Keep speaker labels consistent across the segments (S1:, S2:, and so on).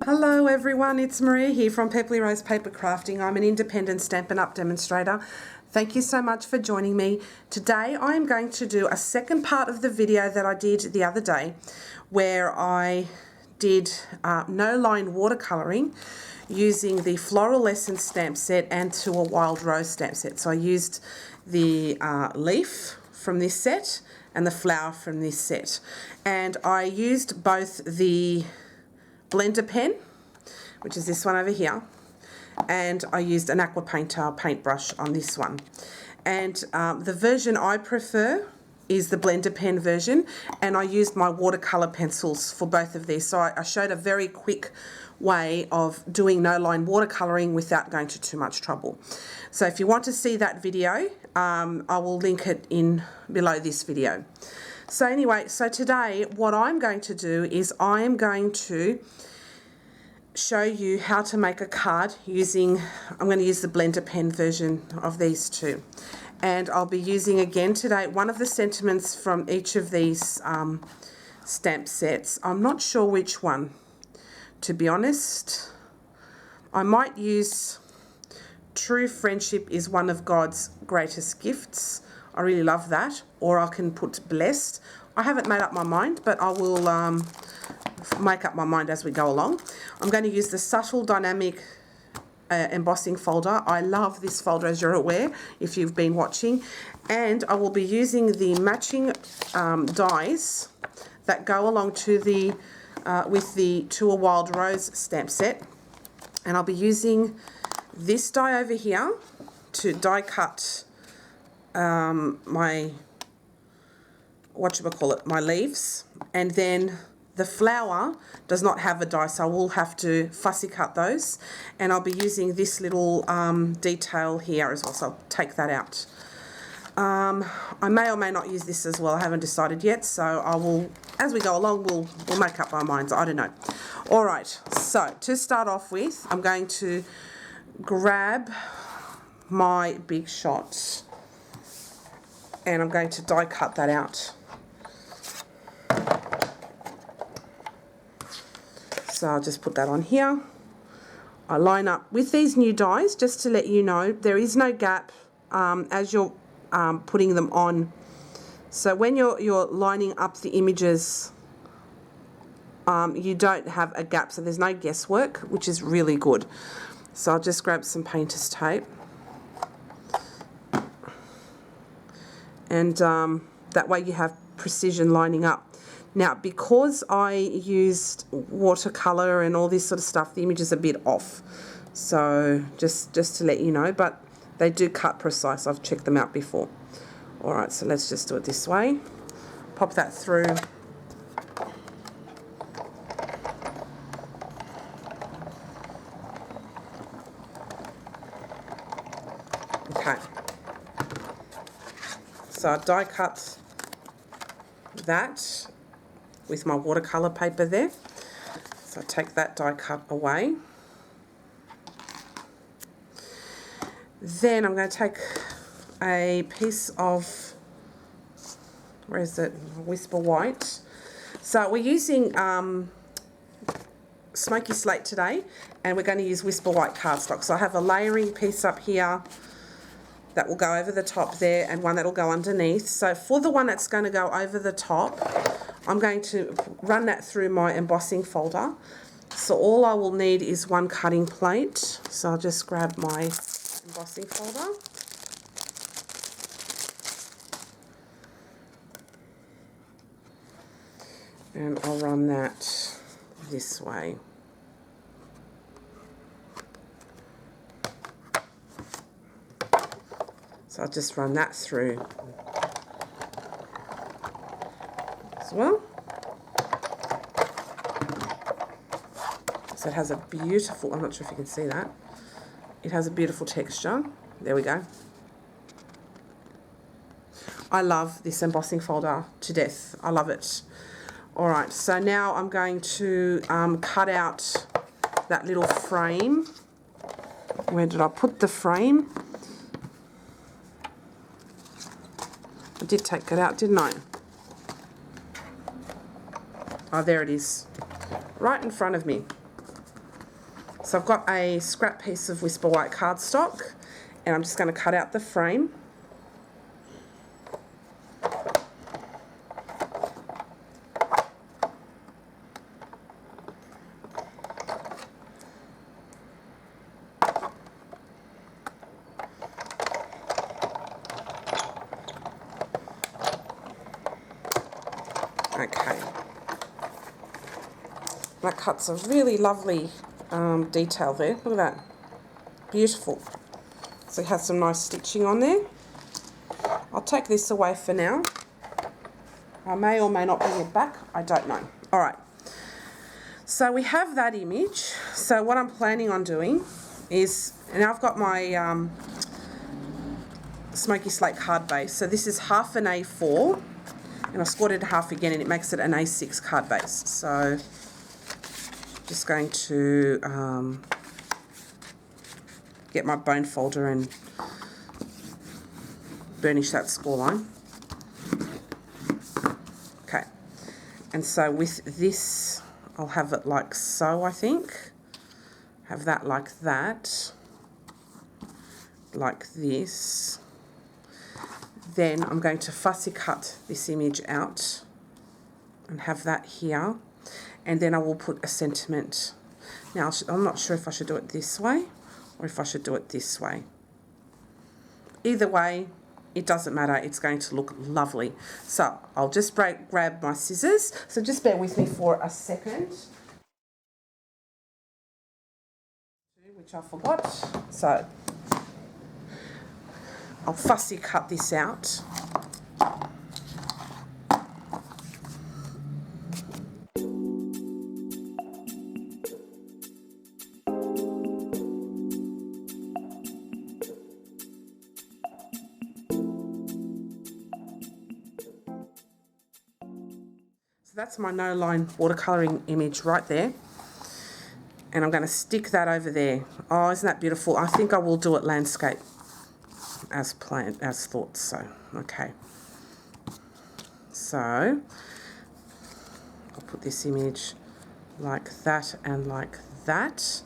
S1: Hello everyone, it's Maria here from Pepperly Rose Paper Crafting. I'm an independent Stampin' Up! Demonstrator. Thank you so much for joining me. Today I am going to do a second part of the video that I did the other day where I did no line watercolouring using the Floral Lesson stamp set and To a Wild Rose stamp set. So I used the leaf from this set and the flower from this set, and I used both the blender pen, which is this one over here, and I used an aqua painter paintbrush on this one. And the version I prefer is the blender pen version, and I used my watercolour pencils for both of these. So I showed a very quick way of doing no line watercolouring without going to too much trouble. So if you want to see that video, I will link it in below this video. So anyway, so today what I'm going to do is I am going to show you how to make a card using, I'm going to use the blender pen version of these two. And I'll be using again today one of the sentiments from each of these stamp sets. I'm not sure which one, to be honest. I might use True Friendship is One of God's Greatest Gifts. I really love that. Or I can put Blessed. I haven't made up my mind, but I will make up my mind as we go along. I'm going to use the Subtle Dynamic embossing folder. I love this folder, as you're aware, if you've been watching. And I will be using the matching dies that go along to the with the To a Wild Rose stamp set. And I'll be using this die over here to die cut my, my leaves. And then the flower does not have a die, so I will have to fussy cut those. And I'll be using this little detail here as well, so I'll take that out. I may or may not use this as well. I haven't decided yet, so I will, as we go along, we'll make up our minds. I don't know. All right, so to start off with, I'm going to grab my Big Shot and I'm going to die cut that out. So I'll just put that on here. I line up with these new dies, just to let you know, there is no gap as you're putting them on. So when you're lining up the images, you don't have a gap, so there's no guesswork, which is really good. So I'll just grab some painter's tape. And that way you have precision lining up. Now, because I used watercolour and all this sort of stuff, the image is a bit off. So just to let you know, but they do cut precise. I've checked them out before. All right, so let's just do it this way. Pop that through. Okay. So I die cut that with my watercolour paper there. So I take that die cut away. Then I'm going to take a piece of, where is it, Whisper White. So we're using Smoky Slate today, and we're going to use Whisper White cardstock. So I have a layering piece up here that will go over the top there, and one that will go underneath. So for the one that's going to go over the top, I'm going to run that through my embossing folder. So all I will need is one cutting plate. So I'll just grab my embossing folder. And I'll run that this way. So I'll just run that through as well. So it has a beautiful, I'm not sure if you can see that. It has a beautiful texture. There we go. I love this embossing folder to death. I love it. All right, so now I'm going to cut out that little frame. Where did I put the frame? I did take it out, didn't I? Oh, there it is. Right in front of me. So I've got a scrap piece of Whisper White cardstock, and I'm just going to cut out the frame. Okay. That cuts a really lovely detail there. Look at that. Beautiful. So it has some nice stitching on there. I'll take this away for now. I may or may not bring it back. I don't know. All right. So we have that image. So what I'm planning on doing is, and I've got my smoky slate card base. So this is half an A4, and I scored it half again, and it makes it an A6 card base. So just going to get my bone folder and burnish that score line. Okay, and so with this, I'll have it like so, I think. Have that like that, like this. Then I'm going to fussy cut this image out and have that here. And then I will put a sentiment. Now, I'm not sure if I should do it this way or if I should do it this way. Either way, it doesn't matter. It's going to look lovely. So I'll just grab my scissors. So just bear with me for a second, which I forgot. So I'll fussy cut this out. That's my no line watercolouring image right there, and I'm going to stick that over there. Oh, isn't that beautiful? I think I will do it landscape as planned, as thought. So okay, so I'll put this image like that and like that.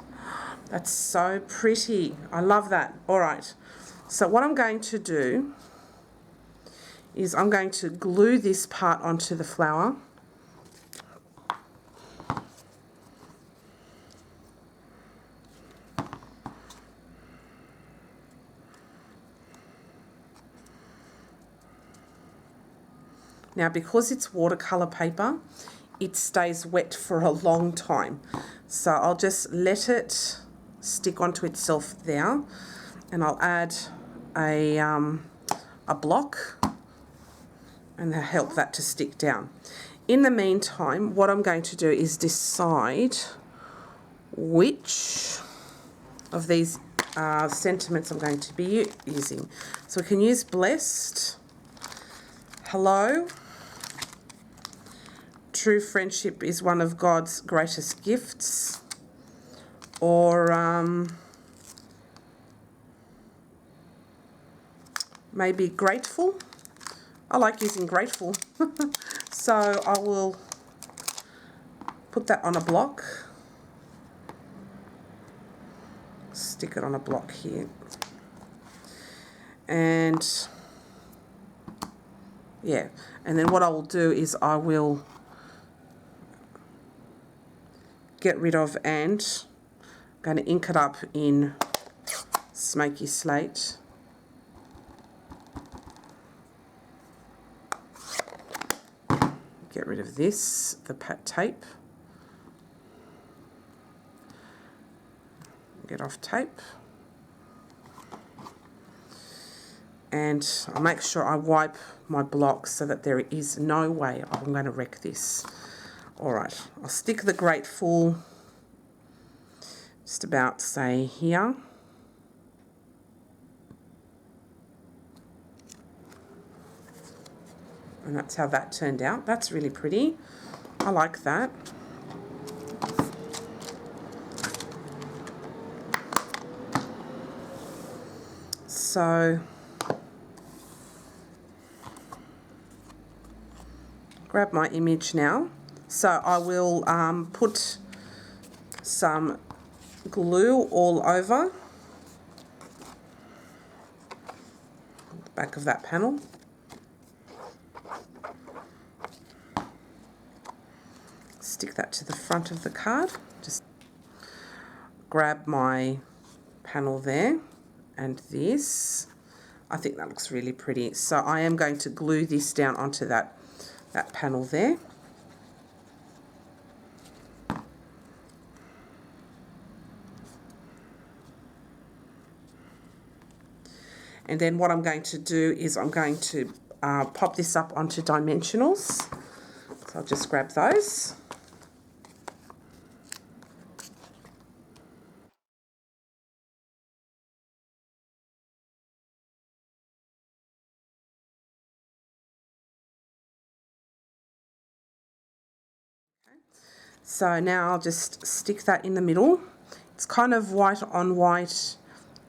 S1: That's so pretty. I love that. All right, so what I'm going to do is I'm going to glue this part onto the flower. Now, because it's watercolour paper, it stays wet for a long time. So I'll just let it stick onto itself there, and I'll add a block and help that to stick down. In the meantime, what I'm going to do is decide which of these sentiments I'm going to be using. So we can use Blessed, Hello, True Friendship is one of God's greatest gifts, or maybe Grateful. I like using Grateful. So I will put that on a block, stick it on a block here, and yeah, and then what I will do is I will get rid of, and I'm going to ink it up in Smoky Slate. Get rid of this, the tape. Get off tape. And I'll make sure I wipe my blocks so that there is no way I'm going to wreck this. Alright, I'll stick the Grateful just about, say, here. And that's how that turned out. That's really pretty. I like that. So grab my image now. So I will put some glue all over the back of that panel. Stick that to the front of the card. Just grab my panel there and this. I think that looks really pretty. So I am going to glue this down onto that panel there. And then what I'm going to do is I'm going to pop this up onto dimensionals. So I'll just grab those. So now I'll just stick that in the middle. It's kind of white on white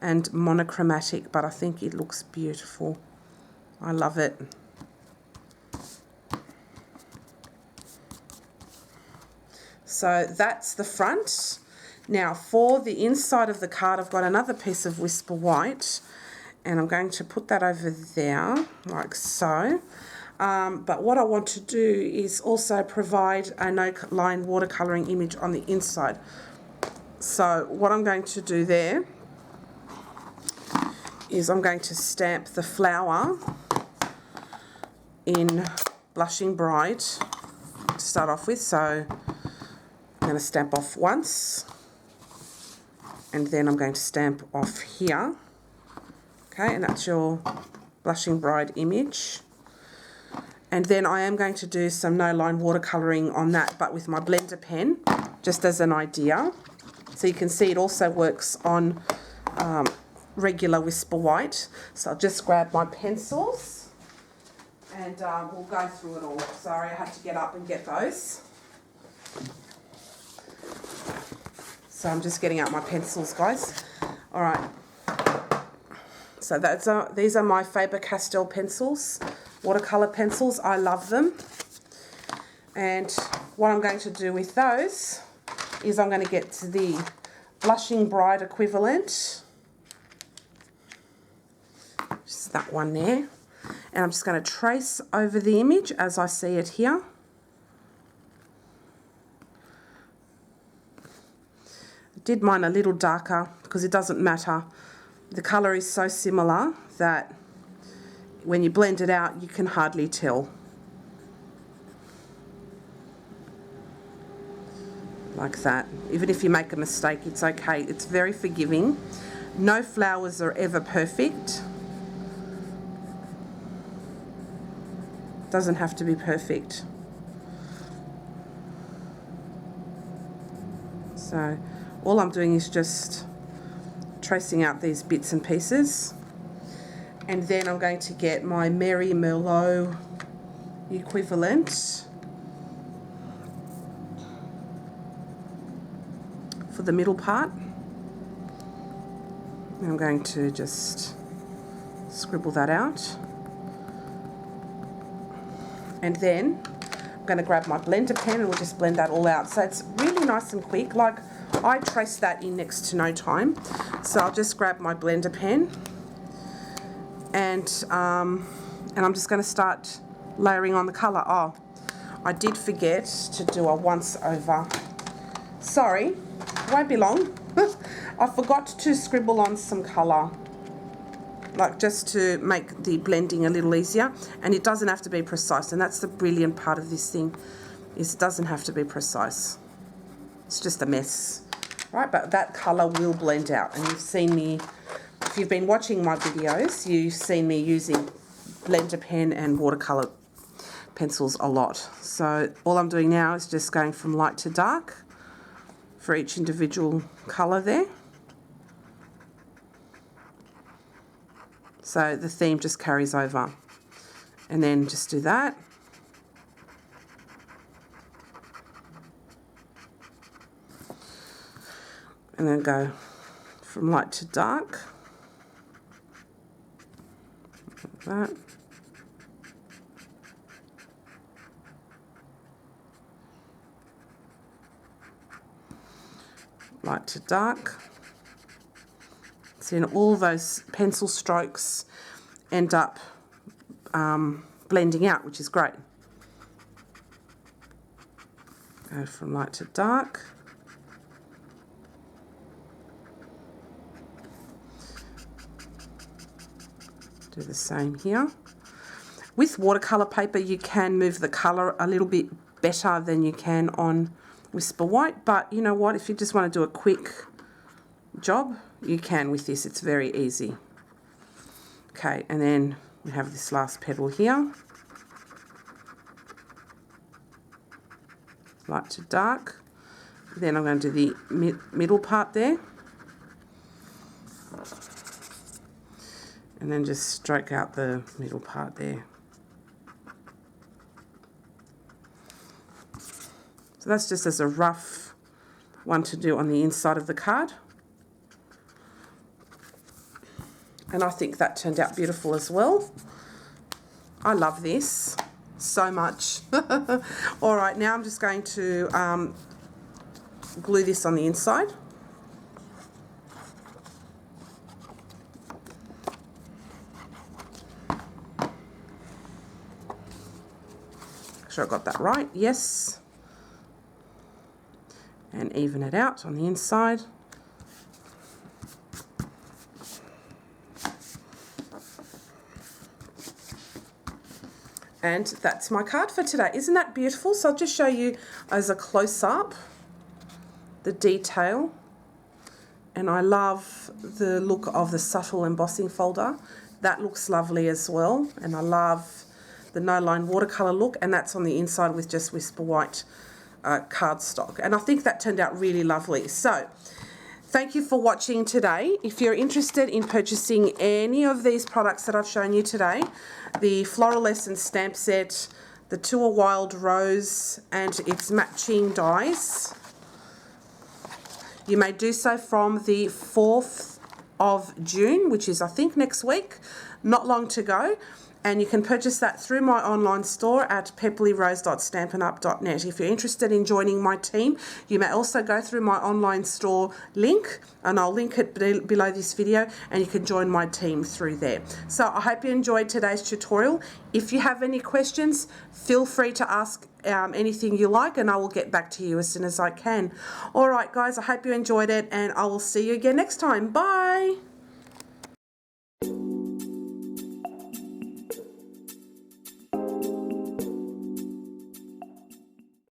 S1: and monochromatic, but I think it looks beautiful. I love it. So that's the front. Now for the inside of the card, I've got another piece of Whisper White, and I'm going to put that over there like so. But what I want to do is also provide a no-line watercolouring image on the inside. So what I'm going to do there is I'm going to stamp the flower in Blushing Bride to start off with. So I'm going to stamp off once, and then I'm going to stamp off here. Okay, and that's your Blushing Bride image. And then I am going to do some no-line watercolouring on that, but with my blender pen, just as an idea. So you can see it also works on regular Whisper White. So I'll just grab my pencils and we'll go through it all. Sorry, I had to get up and get those. So I'm just getting out my pencils, guys. All right. So these are my Faber-Castell pencils. Watercolour pencils, I love them. And what I'm going to do with those is I'm going to get to the Blushing Bride equivalent. Just that one there. And I'm just going to trace over the image as I see it here. I did mine a little darker because it doesn't matter. The colour is so similar that when you blend it out, you can hardly tell. Like that. Even if you make a mistake, it's okay. It's very forgiving. No flowers are ever perfect. Doesn't have to be perfect. So all I'm doing is just tracing out these bits and pieces. And then I'm going to get my Mary Merlot equivalent for the middle part. I'm going to just scribble that out. And then I'm going to grab my blender pen and we'll just blend that all out. So it's really nice and quick. Like, I trace that in next to no time. So I'll just grab my blender pen and I'm just going to start layering on the colour. Oh, I did forget to do a once over. Sorry, won't be long. I forgot to scribble on some colour, like just to make the blending a little easier, and it doesn't have to be precise, and that's the brilliant part of this thing, is it doesn't have to be precise. It's just a mess, right? But that colour will blend out, and you've seen me, if you've been watching my videos, you've seen me using blender pen and watercolour pencils a lot. So all I'm doing now is just going from light to dark for each individual colour there. So the theme just carries over. And then just do that. And then go from light to dark. Like that. light to dark. So all those pencil strokes end up blending out, which is great. Go from light to dark. Do the same here. With watercolour paper, you can move the colour a little bit better than you can on Whisper White, but you know what, if you just want to do a quick job, you can with this. It's very easy. Okay, and then we have this last petal here. Light to dark. Then I'm going to do the middle part there. And then just stroke out the middle part there. So that's just as a rough one to do on the inside of the card. And I think that turned out beautiful as well. I love this so much. All right, now I'm just going to glue this on the inside. Make sure I got that right, yes. And even it out on the inside. And that's my card for today. Isn't that beautiful? So I'll just show you as a close-up the detail. And I love the look of the subtle embossing folder. That looks lovely as well. And I love the no-line watercolour look. And that's on the inside with just Whisper White cardstock. And I think that turned out really lovely. So thank you for watching today. If you're interested in purchasing any of these products that I've shown you today, the Floral Essence stamp set, the To a Wild Rose and its matching dies, you may do so from the 4th of June, which is I think next week, not long to go. And you can purchase that through my online store at peplyrose.stampinup.net. If you're interested in joining my team, you may also go through my online store link, and I'll link it below this video, and you can join my team through there. So I hope you enjoyed today's tutorial. If you have any questions, feel free to ask anything you like, and I will get back to you as soon as I can. All right, guys, I hope you enjoyed it, and I will see you again next time. Bye.